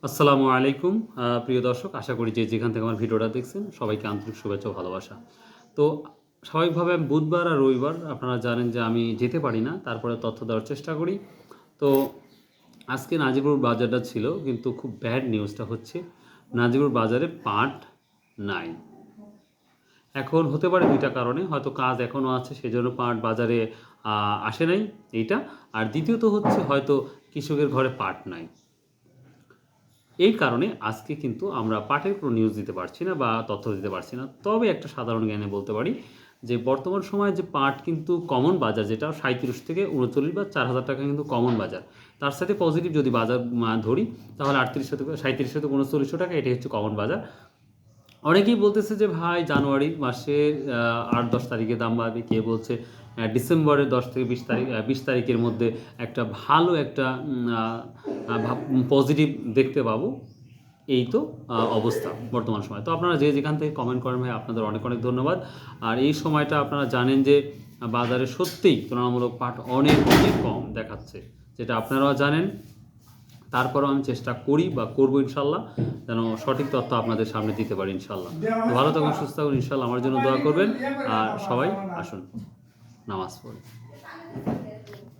আসসালামু আলাইকুম প্রিয় দর্শক, আশা করি যে যেখান থেকে আমার ভিডিওটা দেখছেন সবাইকে আন্তরিক শুভেচ্ছা ও ভালোবাসা। তো স্বাভাবিকভাবে আমি বুধবার আর রবিবার আপনারা জানেন যে আমি যেতে পারি না, তারপরে তথ্য দেওয়ার চেষ্টা করি। তো আজকে নাজিরপুর বাজারটা ছিল, কিন্তু খুব ব্যাড নিউজটা হচ্ছে নাজিরপুর বাজারে পাট নাই। এখন হতে পারে দুইটা কারণে, হয়তো কাজ এখনও আছে সেজন্য পাট বাজারে আসে নাই এইটা, আর দ্বিতীয়ত হচ্ছে হয়তো কৃষকের ঘরে পাট নাই। এই কারণে আজকে কিন্তু আমরা পাটের কোনো নিউজ দিতে পারছি না বা তথ্য দিতে পারছি না। তবে একটা সাধারণ জ্ঞানে বলতে পারি যে বর্তমান সময়ে যে পাট কিন্তু কমন বাজার, যেটা ৩৭ থেকে ৩৯ বা ৪,০০০ টাকা কিন্তু কমন বাজার। তার সাথে পজিটিভ যদি বাজার ধরি তাহলে ৩৮০০ থেকে ৩৭০০ থেকে ৩৯০০ টাকা, এটাই হচ্ছে কমন বাজার। অনেকেই বলতেছে যে ভাই জানুয়ারি মাসের ৮-১০ তারিখে দাম বাড়বে, কে বলছে ডিসেম্বরের ১০ থেকে ২০ তারিখের মধ্যে একটা ভালো একটা পজিটিভ দেখতে পাবো। এই তো অবস্থা বর্তমান সময়। তো আপনারা যে যেখান থেকে কমেন্ট করেন ভাই, আপনাদের অনেক অনেক ধন্যবাদ। আর এই সময়টা আপনারা জানেন যে বাজারে সত্যিই তুলনামূলক পাট অনেক অনেক কম দেখাচ্ছে, যেটা আপনারাও জানেন। তারপরেও আমি চেষ্টা করি বা করবো ইনশাল্লাহ, যেন সঠিক তথ্য আপনাদের সামনে দিতে পারি ইনশাল্লাহ। তো ভালো থাকুন, সুস্থ থাকুন, ইনশাল্লাহ আমার জন্য দোয়া করবেন। আর সবাই আসুন নামাজ পড়ি।